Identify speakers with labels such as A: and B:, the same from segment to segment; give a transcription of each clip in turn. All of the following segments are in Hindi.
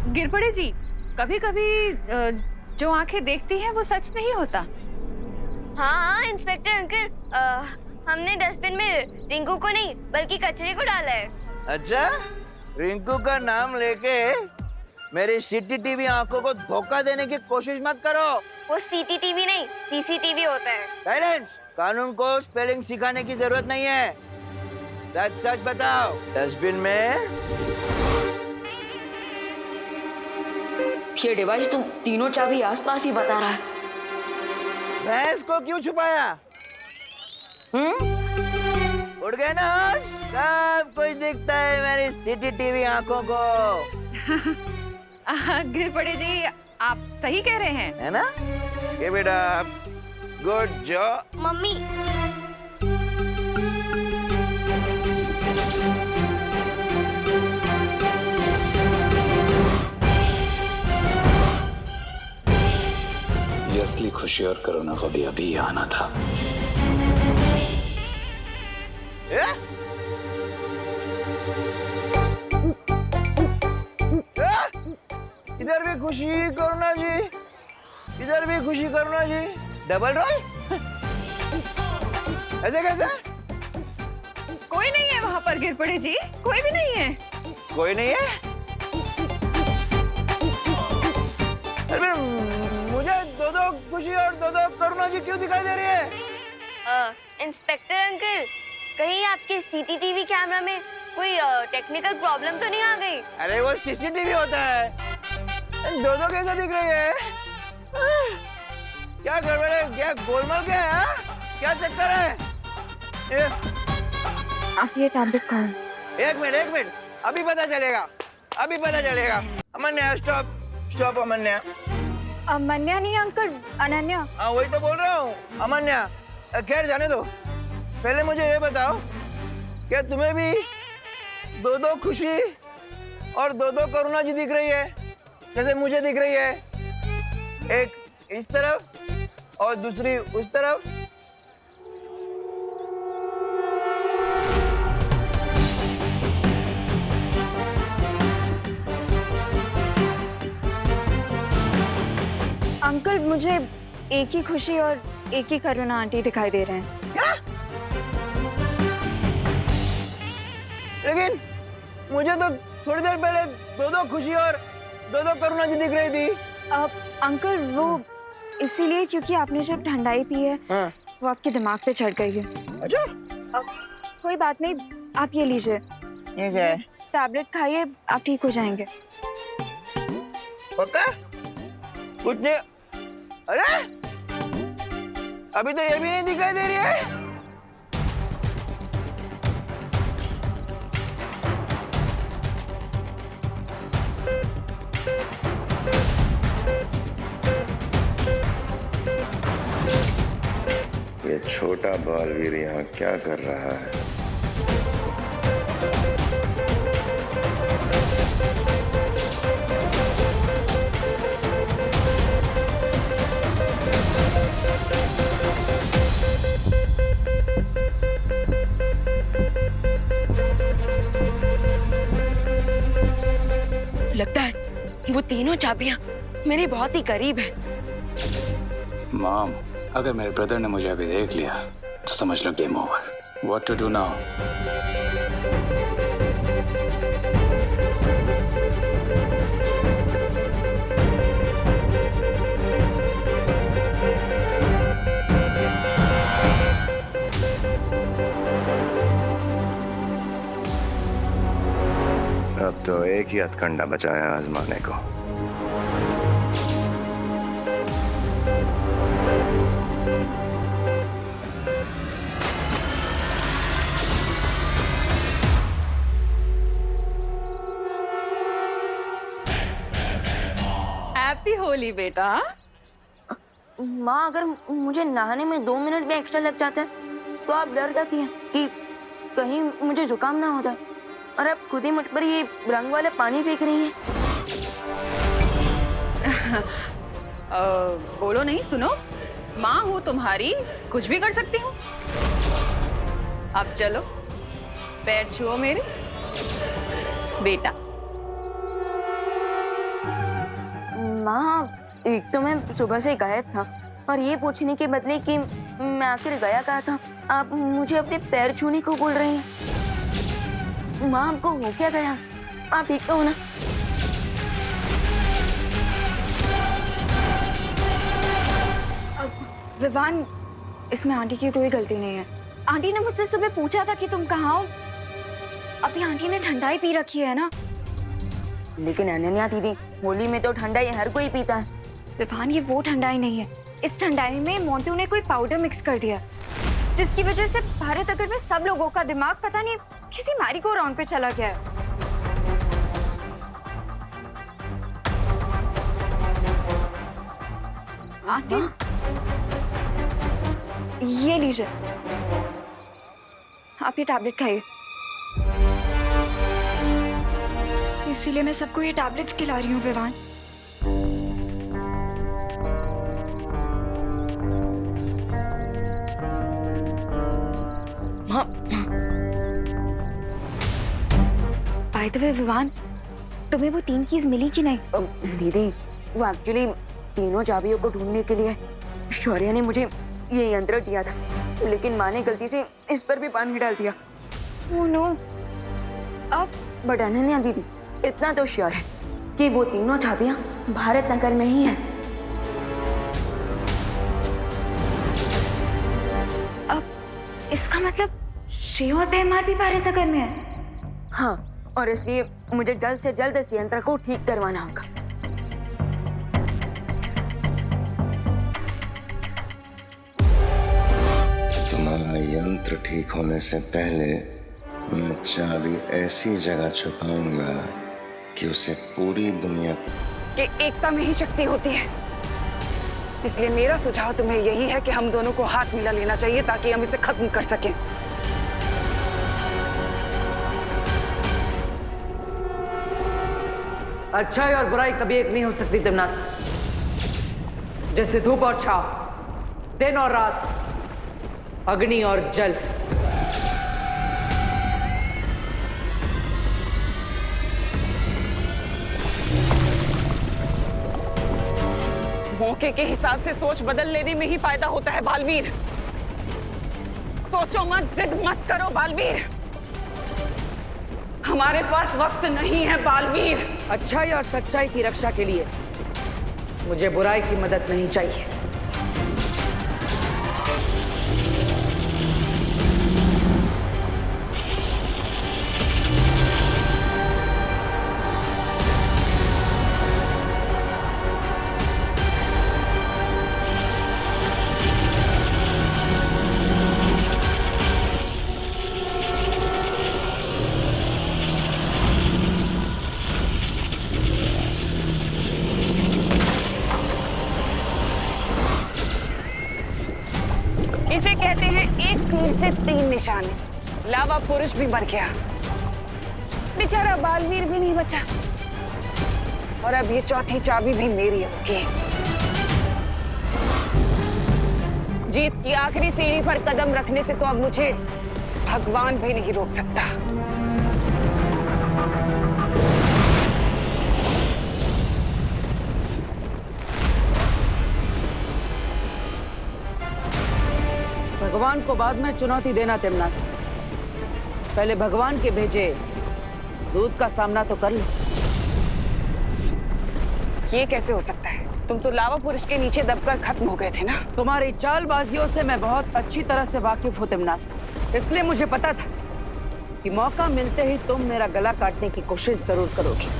A: गिरपड़े जी, कभी कभी जो आंखें देखती हैं वो सच नहीं होता।
B: हाँ हाँ इंस्पेक्टर अंकल, हमने डस्टबिन में रिंकू को नहीं बल्कि कचरे को डाला है।
C: अच्छा, रिंकू का नाम लेके मेरी सीसीटीवी आंखों को धोखा देने की कोशिश मत करो।
B: वो सीसीटीवी नहीं सीसीटीवी होता है।
C: साइलेंस। कानून को स्पेलिंग सिखाने की जरूरत नहीं है। सच सच बताओ, डस्टबिन में
D: ये डिवाइस तो तीनों चाबी आसपास ही बता रहा है।
C: भैंस को क्यों छुपाया? उड़ गए ना होश? सब कुछ दिखता है मेरी सीसीटीवी आंखों को,
A: गिरपड़े जी, आप सही कह रहे हैं।
C: है ना? ये बेटा, गुड जॉब।
B: मम्मी
E: ये असली खुशी और कोरोना को भी अभी आना था।
C: इधर भी खुशी करुणा जी, इधर भी खुशी करुणा जी। Double role? ऐसे कैसे?
A: कोई नहीं है वहाँ पर गिरपड़े जी, कोई भी नहीं है।
C: कोई नहीं है? अरे मुझे दो दो खुशी और दो दो करुणा जी क्यों दिखाई दे रही है?
B: इंस्पेक्टर अंकल, कहीं आपके सीसीटीवी कैमरा में कोई टेक्निकल प्रॉब्लम तो नहीं आ गई?
C: अरे वो सीसीटीवी होता है, दो दो कैसे दिख रही है? क्या गड़बड़ है? क्या गोलमाल क्या है? क्या चक्कर है?
B: आप ये टैबलेट खाओ।
C: एक मिनट, अभी पता चलेगा, अभी पता चलेगा। अमन्या, स्टॉप स्टॉप। अमन्या।
B: अमन्या नहीं अंकल, अनन्या।
C: हाँ वही तो बोल रहा हूँ, अमन्या। खैर जाने दो, पहले मुझे ये बताओ, क्या तुम्हें भी दो दो खुशी और दो दो करुणा जी दिख रही है जैसे मुझे दिख रही है? एक इस तरफ और दूसरी उस तरफ।
B: अंकल मुझे एक ही खुशी और एक ही करुणा आंटी दिखाई दे रहे हैं।
C: क्या? लेकिन मुझे तो थोड़ी देर पहले दो दो खुशी और दो दो करुणा जी दिख रही थी।
B: अंकल वो इसीलिए क्योंकि आपने जो ठंडाई पी है
C: हाँ।
B: वो आपके दिमाग पे चढ़ गई है।
C: अच्छा,
B: कोई बात नहीं, आप ये लीजिए,
C: ठीक है।
B: टैबलेट खाइए, आप ठीक हो जाएंगे।
C: पक्का? कुछ नहीं? अरे अभी तो ये भी नहीं दिखाई दे रही है।
F: ये छोटा बालवीर यहाँ क्या कर रहा है?
D: लगता है वो तीनों चाबियां मेरी बहुत ही करीब है।
E: मॉम, अगर मेरे ब्रदर ने मुझे अभी देख लिया तो समझ लो game over. What to do now?
F: अब तो एक ही हथकंडा बचा है आजमाने को।
A: हैप्पी होली बेटा।
D: माँ, अगर मुझे नहाने में 2 मिनट भी एक्स्ट्रा लग जाते हैं तो आप डर जाती हैं कि कहीं मुझे जुकाम ना हो जाए, और आप खुद ही मुझ पर ये रंग वाले पानी फेंक रही हैं।
A: बोलो नहीं, सुनो, माँ हूँ तुम्हारी, कुछ भी कर सकती हूँ। अब चलो, पैर छुओ मेरे बेटा।
D: एक तो मैं सुबह से गायब था और ये पूछने के बदले कि मैं आखिर गया कहाँ था, आप मुझे अपने पैर छूने को बोल रही हैं। माँ, आपको हो क्या गया? आप ठीक तो हो ना?
G: विवान, इसमें आंटी की कोई गलती नहीं है। आंटी ने मुझसे सुबह पूछा था कि तुम कहाँ हो। अभी आंटी ने ठंडाई पी रखी है ना।
D: लेकिन अनन्या दीदी, होली में तो ठंडाई हर कोई पीता है।
G: विवान, ये वो ठंडाई नहीं है। इस ठंडाई में मोंटू ने कोई पाउडर मिक्स कर दिया, जिसकी वजह से भारत नगर में सब लोगों का दिमाग पता नहीं किसी मैरी गो राउंड पे चला गया है। आंटी, ये लीजिए, आप ये टैबलेट खाइए। इसीलिए मैं सबको ये टैबलेट्स खिला रही हूँ Vivaan. By the way Vivaan, तुम्हें वो 3 कीज मिली कि नहीं?
D: दीदी, वो एक्चुअली तीनों चाबियों को ढूंढने के लिए शौर्य ने मुझे ये यंत्र दिया था, लेकिन माँ ने गलती से इस पर भी पानी डाल दिया।
G: Oh no. अब
D: बट अनन्या दीदी, इतना तो श्योर है कि वो तीनों चाबियां भारत नगर में ही हैं।
G: अब इसका मतलब श्रेय और भैमार भी भारत नगर में है।
D: हाँ, और इसलिए मुझे जल्द से जल्द इस यंत्र को ठीक करवाना होगा।
F: तुम्हारा यंत्र ठीक होने से पहले मैं चाबी ऐसी जगह छुपाऊंगा कि उसे पूरी दुनिया
H: कि एकता में ही शक्ति होती है। इसलिए मेरा सुझाव तुम्हें यही है कि हम दोनों को हाथ मिला लेना चाहिए ताकि हम इसे खत्म कर सकें।
I: अच्छाई और बुराई कभी एक नहीं हो सकती दिमनासा। जैसे धूप और छाव, दिन और रात, अग्नि और जल।
H: मौके के हिसाब से सोच बदल लेने में ही फायदा होता है बालवीर। सोचो मत, जिद मत करो बालवीर। हमारे पास वक्त नहीं है बालवीर।
I: अच्छाई और सच्चाई की रक्षा के लिए मुझे बुराई की मदद नहीं चाहिए।
H: इसे कहते हैं एक तीर से 3 निशाने। लावा पुरुष भी मर गया, बेचारा बालवीर भी नहीं बचा, और अब ये चौथी चाबी भी मेरी होगी। जीत की आखिरी सीढ़ी पर कदम रखने से तो अब मुझे भगवान भी नहीं रोक सकता।
I: भगवान को बाद में चुनौती देना तिमनासा। पहले भगवान के भेजे दूत का सामना तो कर लो।
H: ये कैसे हो सकता है? तुम तो लावा पुरुष के नीचे दबकर खत्म हो गए थे ना।
I: तुम्हारी चालबाजियों से मैं बहुत अच्छी तरह से वाकिफ हूँ तिमनासा, इसलिए मुझे पता था कि मौका मिलते ही तुम मेरा गला काटने की कोशिश जरूर करोगी।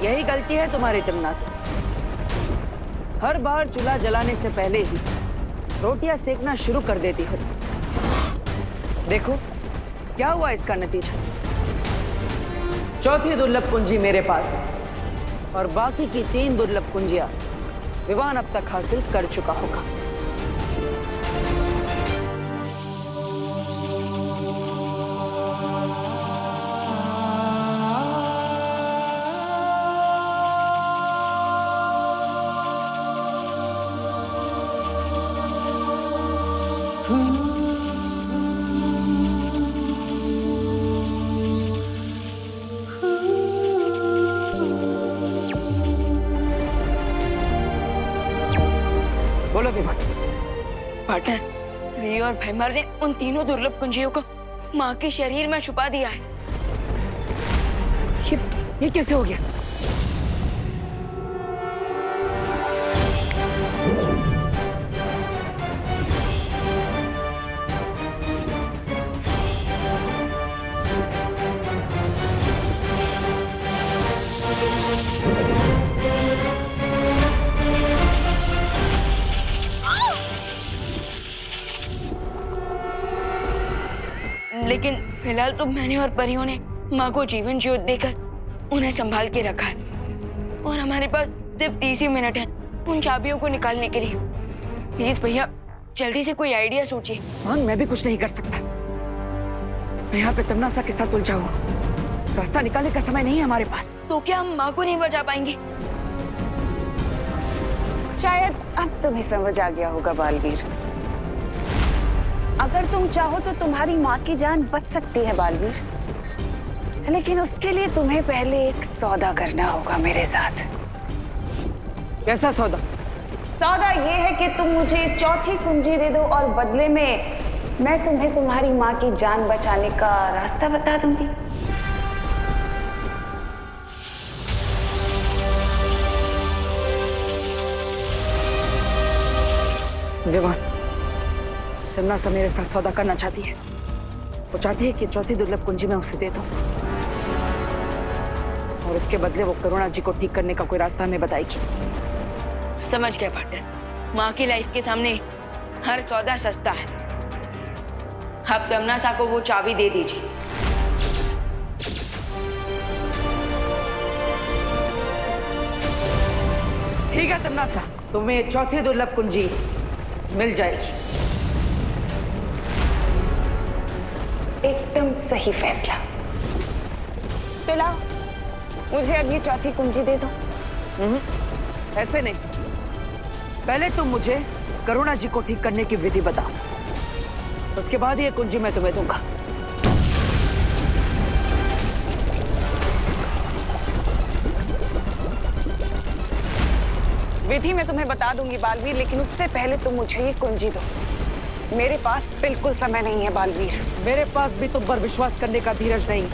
I: यही गलती है तुम्हारी तिमनासा। हर बार चूल्हा जलाने से पहले ही रोटियां सेकना शुरू कर देती हो। देखो क्या हुआ इसका नतीजा। चौथी दुर्लभ कुंजी मेरे पास, और बाकी की 3 दुर्लभ कुंजियां विवान अब तक हासिल कर चुका होगा। बोलो विवान।
D: पार्टनर, रियो और भैमार ने उन तीनों दुर्लभ कुंजियों को माँ के शरीर में छुपा दिया है।
I: ये कैसे हो गया?
D: लेकिन फिलहाल तो मैंने और परियों ने माँ को जीवन ज्योत देकर उन्हें संभाल के रखा है और हमारे पास सिर्फ 30 ही मिनट हैं उन चाबियों को निकालने के लिए। प्लीज भैया जल्दी से कोई आइडिया सोचिए।
I: हाँ, मैं भी कुछ नहीं कर सकता। मैं यहाँ पे तमन्ना के साथ उलझा हुआ, रास्ता निकालने का समय नहीं है हमारे पास।
D: तो क्या हम माँ को नहीं बचा पाएंगे?
H: शायद अब तुम्हें समझ आ गया होगा बालवीर। अगर तुम चाहो तो तुम्हारी माँ की जान बच सकती है बालवीर, लेकिन उसके लिए तुम्हें पहले एक सौदा करना होगा मेरे साथ।
I: कैसा सौदा?
H: सौदा ये है कि तुम मुझे चौथी कुंजी दे दो और बदले में मैं तुम्हें तुम्हारी माँ की जान बचाने का रास्ता बता दूंगी।
I: विवान, तमन्ना मेरे साथ सौदा करना चाहती है। वो चाहती है कि चौथी दुर्लभ कुंजी मैं उसे दे दूं और उसके बदले वो करुणा जी को ठीक करने का कोई रास्ता हमें बताएगी।
D: समझ गया पार्टनर, माँ की लाइफ के सामने हर सौदा सस्ता है। आप तमन्ना को वो चाबी दे दीजिए।
I: ठीक है तमन्ना, तुम्हें चौथी दुर्लभ कुंजी मिल जाएगी।
H: एकदम सही फैसला। तो लाओ, मुझे अब ये चौथी कुंजी दे दो।
I: ऐसे नहीं, पहले तुम मुझे करुणा जी को ठीक करने की विधि बताओ, उसके बाद ये कुंजी मैं तुम्हें दूंगा।
H: विधि मैं तुम्हें बता दूंगी बालवीर, लेकिन उससे पहले तुम मुझे ये कुंजी दो। मेरे पास बिल्कुल समय नहीं है बालवीर।
I: मेरे पास भी तुम पर विश्वास करने का धीरज नहीं।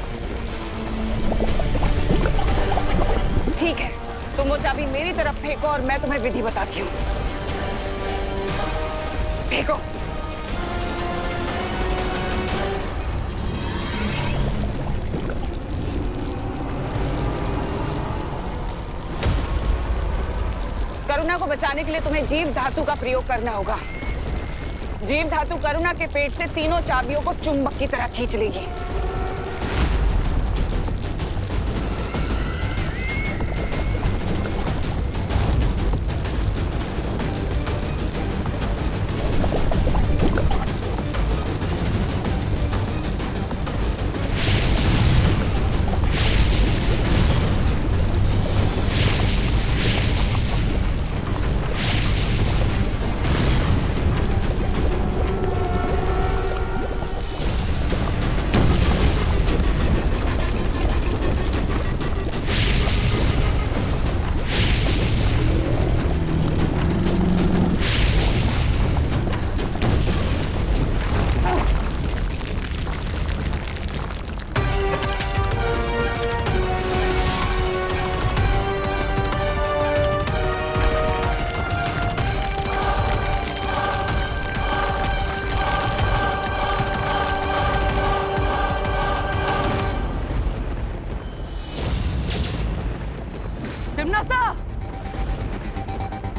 H: ठीक है, तुम वो चाबी मेरी तरफ फेंको और मैं तुम्हें विधि बताती हूँ। फेंको। करुणा को बचाने के लिए तुम्हें जीव धातु का प्रयोग करना होगा। जीव धातु करुणा के पेट से तीनों चाबियों को चुंबक की तरह खींच लेगी।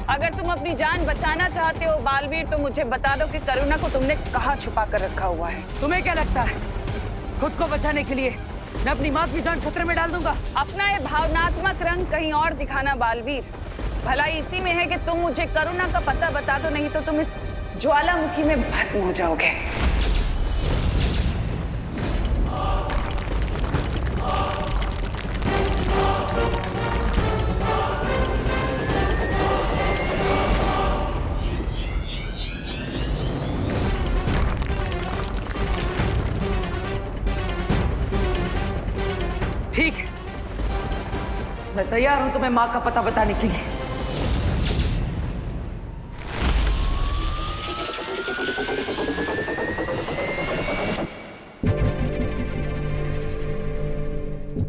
H: अगर तुम अपनी जान बचाना चाहते हो बालवीर, तो मुझे बता दो कि करुणा को तुमने कहाँ छुपा कर रखा हुआ है।
I: तुम्हें क्या लगता है खुद को बचाने के लिए मैं अपनी माँ की जान खतरे में डाल दूंगा।
H: अपना ये भावनात्मक रंग कहीं और दिखाना बालवीर। भलाई इसी में है कि तुम मुझे करुणा का पता बता दो, नहीं तो तुम इस ज्वालामुखी में भस्म हो जाओगे।
I: ठीक है, मैं तैयार हूं तुम्हें माँ का पता बताने के लिए।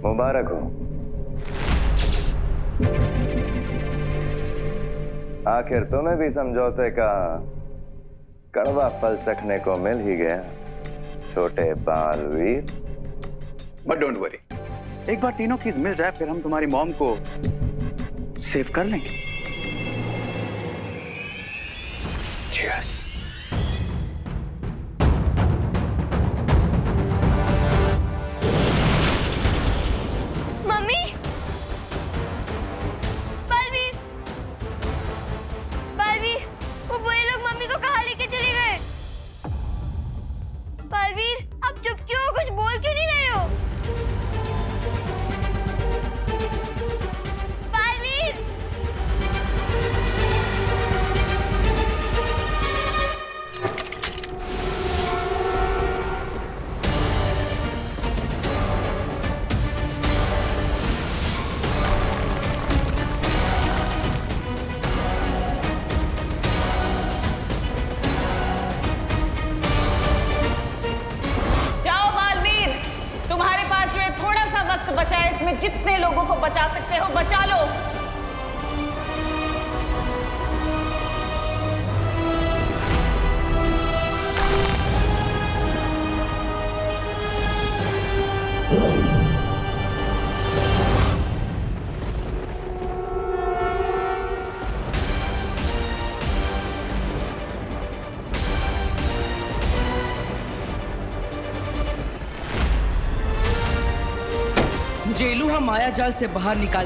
F: मुबारक हो। आखिर तुम्हें भी समझौते का कड़वा फल चखने को मिल ही गया, छोटे बालवीर।
E: बट डोंट वरी, एक बार तीनों चीज मिल जाए फिर हम तुम्हारी मॉम को सेव कर लेंगे। Cheers.
B: मम्मी, बालवीर, बालवीर, वो बुरे लोग मम्मी को कहाँ लेके चले गए? बालवीर, आप चुप क्यों हो? कुछ बोल क्यों नहीं रहे हो? बालवीर,
H: जाओ बालवीर, तुम्हारे पास जो है थोड़ा सा वक्त बचा है, इसमें जितने लोगों को बचा सकते हो बचा लो।
I: मुझे इलूहा माया जाल से बाहर निकाल